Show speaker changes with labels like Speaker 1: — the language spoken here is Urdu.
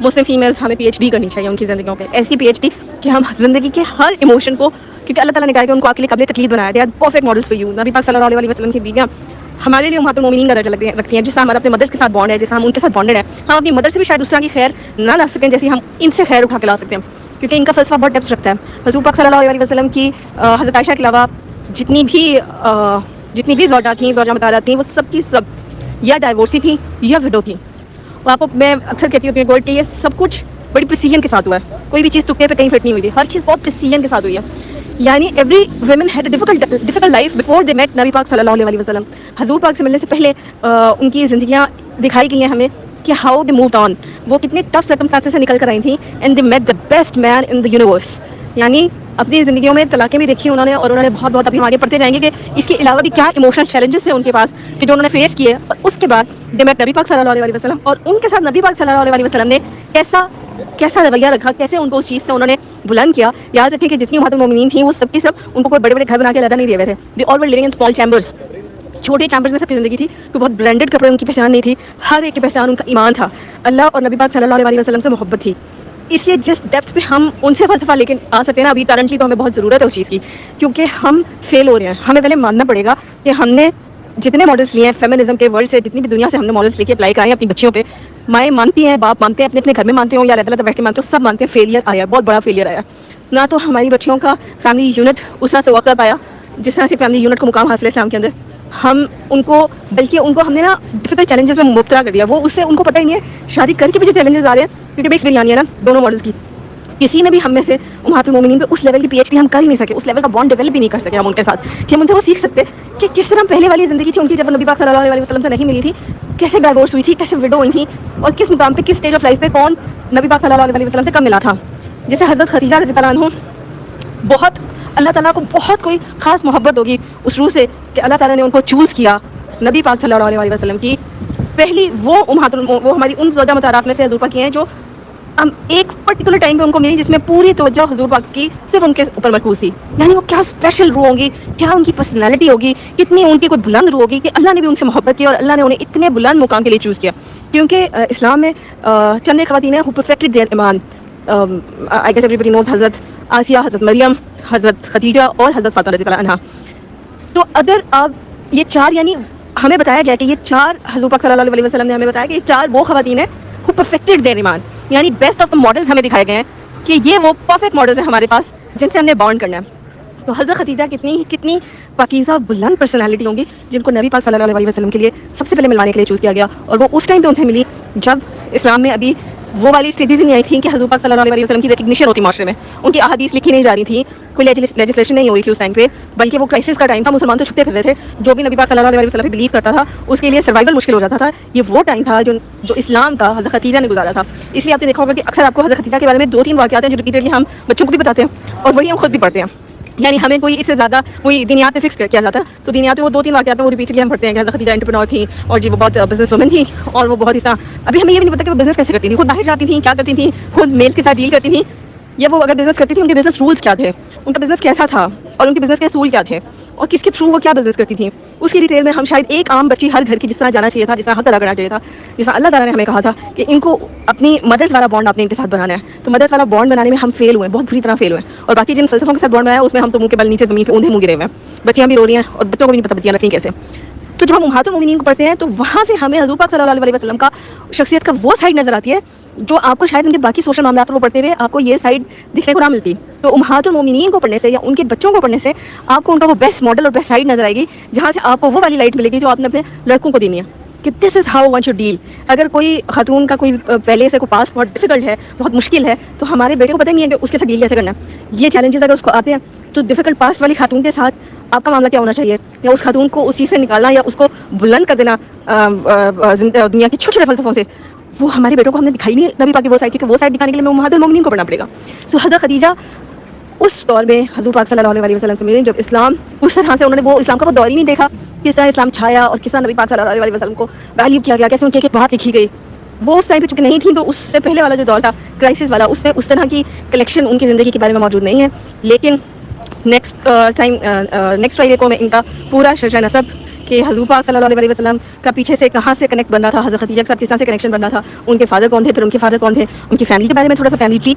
Speaker 1: مسلم فیمیلز ہمیں PhD کرنی چاہیے ان کی زندگیوں پہ, ایسی PhD کہ ہم زندگی کے ہر ایموشن کو, کیونکہ اللہ تعالیٰ نے کہا کہ ان کو آپ کے لیے قابل تکلیف بنایا دیا, پرفیکٹ ماڈلس فار یو. نبی پاک صلی اللہ علیہ وسلم کی بیویاں ہمارے لیے امہات المومنین کا درجہ رکھتی ہیں, جس سے ہمارا اپنے مدرس کے ساتھ بانڈ ہے, جس سے ہم ان کے ساتھ بانڈڈ ہیں. ہم اپنی مدر سے بھی شاید اس طرح کی خیر نہ لا سکیں جیسی ہم ان سے خیر اٹھا کے لا سکتے ہیں, کیونکہ ان کا فلسفہ بہت ڈیپتھ رکھتا ہے. حضور پاک صلی اللہ علیہ وسلم کی حضرت عائشہ کے علاوہ جتنی بھی زوجہ تھیں, زوجہ مطالعہ تھیں, وہ سب کی سب یا ڈائیورسی تھیں یا وڈو تھیں. اور آپ کو میں اکثر کہتی ہوں گوڈ کہ یہ سب کچھ بڑی پریسیجن کے ساتھ ہوا ہے, کوئی بھی چیز تکے پہ کہیں فٹ نہیں ہوئی تھی, ہر چیز بہت پریسیجن کے ساتھ ہوئی ہے. یعنی every women had a difficult life before they met نبی پاک صلی اللہ علیہ وسلم. حضور پاک سے ملنے سے پہلے ان کی زندگیاں دکھائی گئی ہیں ہمیں کہ ہاؤ دے مووڈ آن, وہ کتنے ٹف سرکمسٹانسز سے نکل کر آئی تھیں, and they met the best man in the universe. یعنی اپنی زندگیوں میں طلاقیں بھی دیکھی انہوں نے, اور انہوں نے بہت ابھی ہم آگے پڑھتے جائیں گے کہ اس کے علاوہ بھی کیا ایموشنل چیلنجز ہیں ان کے پاس کہ جو انہوں نے فیس کیے. اور اس کے بعد دے میٹ نبی پاک صلی اللہ علیہ وسلم, اور ان کے ساتھ نبی پاک صلی اللہ علیہ وسلم نے کیسا رویہ رکھا, کیسے ان کو اس چیز سے انہوں نے بلند کیا. یاد رکھیں کہ جتنی امہات المومنین تھیں وہ سب کی سب ان کو کوئی بڑے بڑے گھر بنا کے علیحدہ نہیں دیے ہوئے تھے. دے آل ور لیونگ ان اسمال چیمبرز, چھوٹے چیمبرز میں سب کی زندگی تھی. تو بہت برانڈڈ کپڑے ان کی پہچان نہیں تھی, ہر ایک کی پہچان ان کا ایمان تھا, اللہ اور نبی پاک صلی اللہ علیہ وسلم سے محبت تھی. اس لیے جس ڈیپتھ پہ ہم ان سے فلسفہ لے کے آ سکتے ہیں نا ابھی کرنٹلی, تو ہمیں بہت ضرورت ہے اس چیز کی, کیونکہ ہم فیل ہو رہے ہیں. ہمیں پہلے ماننا پڑے گا کہ ہم نے جتنے ماڈلس لیے ہیں فیمنزم کے ورلڈ سے, جتنی بھی دنیا سے ہم نے ماڈلس لے کے اپلائی کرائے ہیں اپنی بچیوں پہ, مائیں مانتی ہیں, باپ مانتے ہیں, اپنے گھر میں مانتے ہوں یا علیحدہ بیٹھ کے مانتے ہوں, سب مانتے ہیں فیلئر آیا, بہت بڑا فیلئر آیا. نہ تو ہماری بچیوں کا فیملی یونٹ اس طرح سے ورک کر پایا جس طرح سے فیملی یونٹ کو مقام حاصل ہے اسلام کے اندر. ہم ان کو بلکہ ان کو ہم نے نا ڈیفیکلٹ چیلنجز میں مبتلا کر دیا. وہ اس سے ان کو پتہ ہی نہیں ہے شادی کر کے بھی جو چیلنجز آ رہے ہیں, کیونکہ بیس بریانی ہے نا دونوں ماڈلس کی. کسی نے بھی ہم میں سے امہات المومنین پہ اس لیول کی PhD ہم کر ہی نہیں سکے, اس لیول کا بانڈ ڈیولپ بھی نہیں کر سکے ہم ان کے ساتھ کہ ہم ان سے وہ سیکھ سکتے کہ کس طرح پہلے والی زندگی تھی ان کی جب نبی پاک صلی اللہ علیہ وسلم سے نہیں ملی تھی, کیسے ڈائیورس ہوئی تھی, کیسے وڈو ہوئی تھی, اور کس مقام پہ کس اسٹیج آف لائف پہ کون نبی پاک صلی اللہ علیہ وسلم سے کم ملا تھا. جیسے حضرت خدیجہ رضی اللہ عنہ, بہت اللہ تعالیٰ کو بہت کوئی خاص محبت ہوگی اس روح سے کہ اللہ تعالیٰ نے ان کو چوز کیا نبی پاک صلی اللہ علیہ وسلم کی پہلی وہ ہماری ان زوجہ مطہرات میں سے حضور پاک کی ہیں جو ہم ایک پرٹیکولر ٹائم پہ ان کو ملی جس میں پوری توجہ حضور پاک کی صرف ان کے اوپر مرکوز تھی. یعنی وہ کیا اسپیشل روح ہوگی, کیا ان کی پرسنالٹی ہوگی, کتنی ان کی کوئی بلند روح ہوگی کہ اللہ نے بھی ان سے محبت کی اور اللہ نے انہیں اتنے بلند مقام کے لیے چوز کیا. کیونکہ اسلام میں چند خواتین ہیں who perfected their ایمان. I guess everybody knows حضرت آسیہ, حضرت مریم, حضرت خدیجہ اور حضرت فاطمہ رضی اللہ عنہا. تو اگر آپ یہ چار, یعنی ہمیں بتایا گیا کہ یہ چار, حضور پاک صلی اللہ علیہ وسلم نے ہمیں بتایا کہ یہ چار وہ خواتین ہیں who perfected their ایمان, یعنی بیسٹ آف دا ماڈلز ہمیں دکھائے گئے ہیں کہ یہ وہ پرفیکٹ ماڈلز ہیں ہمارے پاس جن سے ہم نے بانڈ کرنا ہے. تو حضرت خدیجہ کتنی پاکیزہ بلند پرسنالٹی ہوں گی جن کو نبی پاک صلی اللہ علیہ وسلم کے لیے سب سے پہلے ملوانے کے لیے چوز کیا گیا. اور وہ اس ٹائم پہ ان سے ملی جب اسلام میں ابھی وہ والی اسٹیجز ہی نہیں آئی تھیں کہ حضور پاک صلی اللہ علیہ وسلم کی ریکگنیشن ہوتی معاشرے میں, ان کی احادیث لکھی نہیں جا رہی تھی, کوئی لیجسلیشن نہیں ہو رہی تھی اس ٹائم پہ, بلکہ وہ کرائسس کا ٹائم تھا. مسلمان تو چھپتے پھر رہے تھے, جو بھی نبی پاک صلی اللہ علیہ وسلم پہ بلیو کرتا تھا اس کے لیے سروائیول مشکل ہو جاتا تھا. یہ وہ ٹائم تھا جو اسلام کا حضرت خدیجہ نے گزارا تھا. اس لیے آپ نے دیکھا ہوگا کہ اکثر آپ کو حضرت خدیجہ کے بارے میں 2-3 واقعات ہیں جو ریپیٹڈلی ہم بچوں کو بھی بتاتے ہیں اور وہی ہم خود بھی پڑھتے ہیں. یعنی ہمیں کوئی اس سے زیادہ کوئی دینیات پہ فکس کیا جاتا ہے, تو دینیات میں وہ 2-3 واقعات ہیں وہ ریپیٹڈلی ہم پڑھتے ہیں کہ حضرت خدیجہ انٹرپرینور تھیں اور جی وہ بہت بزنس وومن تھیں, اور وہ بہت اس طرح ابھی ہمیں یہ بھی نہیں پتا کہ وہ بزنس کیسے کرتی تھیں, خود باہر جاتی تھیں, کیا کرتی تھیں, خود میل کے ساتھ ڈیل کرتی تھیں, یا وہ اگر بزنس کرتی تھیں ان کے بزنس رولز کیا تھے, ان کا بزنس کیسا تھا, اور ان کے بزنس کے اصول کیا تھے, اور کس کے تھرو وہ کیا بزنس کرتی تھیں. اس کی ڈیٹیل میں ہم شاید ایک عام بچی ہر گھر کی جس طرح جانا چاہیے تھا, جس طرح حق ادا کرنا چاہیے تھا, جس طرح اللہ تعالیٰ نے ہمیں کہا تھا کہ ان کو اپنی مدرس والا بانڈ آپ نے ان کے ساتھ بنانا ہے. تو مدرس والا بانڈ بنانے میں ہم فیل ہوئے, بہت بری طرح فیل ہوئے, اور باقی جن فلسفوں کے ساتھ بانڈ بنایا اس میں ہم تو منہ کے بل نیچے زمین پہ اوندھے منہ گرے ہوئے ہیں. بچیاں بھی رو رہی ہیں اور بچوں کو بھی نہیں پتہ بچیاں رکھیں کیسے. تو جب ہم امہات المومنین کو پڑھتے ہیں تو وہاں سے ہمیں حضور پاک صلی اللہ علیہ وسلم کا شخصیت کا وہ سائڈ نظر آتی ہے جو آپ کو شاید ان کے باقی سوشل معاملات کو پڑھتے ہوئے آپ کو یہ سائڈ دکھنے کو نہ ملتی. تو امہات المومنین کو پڑھنے سے یا ان کے بچوں کو پڑھنے سے آپ کو ان کا وہ بیسٹ ماڈل اور بیسٹ سائڈ نظر آئے گی, جہاں سے آپ کو وہ والی لائٹ ملے گی جو آپ نے اپنے لڑکوں کو دینی ہے کہ this is how one should deal. اگر کوئی خاتون کا کوئی پہلے سے کوئی پاس بہت ڈیفیکلٹ ہے, بہت مشکل ہے, تو ہمارے بیٹے کو پتہ نہیں ہے کہ اس کے ساتھ ڈیل کیسے کرنا ہے. یہ چیلنجز اگر اس کو آتے ہیں تو ڈیفیکلٹ پاس والی خاتون کے ساتھ آپ کا معاملہ کیا ہونا چاہیے, یا اس خاتون کو اس چیز سے نکالنا یا اس کو بلند کر دینا دنیا کے چھوٹے چھوٹے فلسفوں سے, وہ ہمارے بیٹوں کو ہم نے دکھائی نہیں نبی پاک کی وہ سائڈ, کیونکہ وہ سائڈ دکھانے کے لیے امہات المومنین کو پڑھنا پڑے گا. سو حضرت خدیجہ اس دور میں حضور پاک صلی اللہ علیہ وسلم سے ملے جب اسلام اس طرح سے انہوں نے وہ اسلام کا وہ دور ہی نہیں دیکھا, کس طرح اسلام چھایا اور کس طرح نبی پاک صلی اللہ علیہ وسلم کو ویلیو کیا گیا, کیسے ان کی ایک بات لکھی گئی. وہ اس ٹائم پہ چونکہ نہیں تھی, تو اس سے پہلے والا جو دور تھا کرائسس والا, اس میں اس طرح کی کلیکشن ان کی زندگی کے بارے میں موجود نہیں ہے. لیکن نیکسٹ فرائیڈے کو میں ان کا پورا شرح نسب کہ حضور پاک صلی اللہ علیہ وسلم کا پیچھے سے کہاں سے کنیکٹ بن رہا تھا، حضرت خدیجہ کے ساتھ کس طرح سے کنیکشن بن رہا تھا، ان کے فادر کون تھے، پھر ان کے فادر کون تھے، ان کی فیملی کے بارے میں تھوڑا سا فیملی ٹری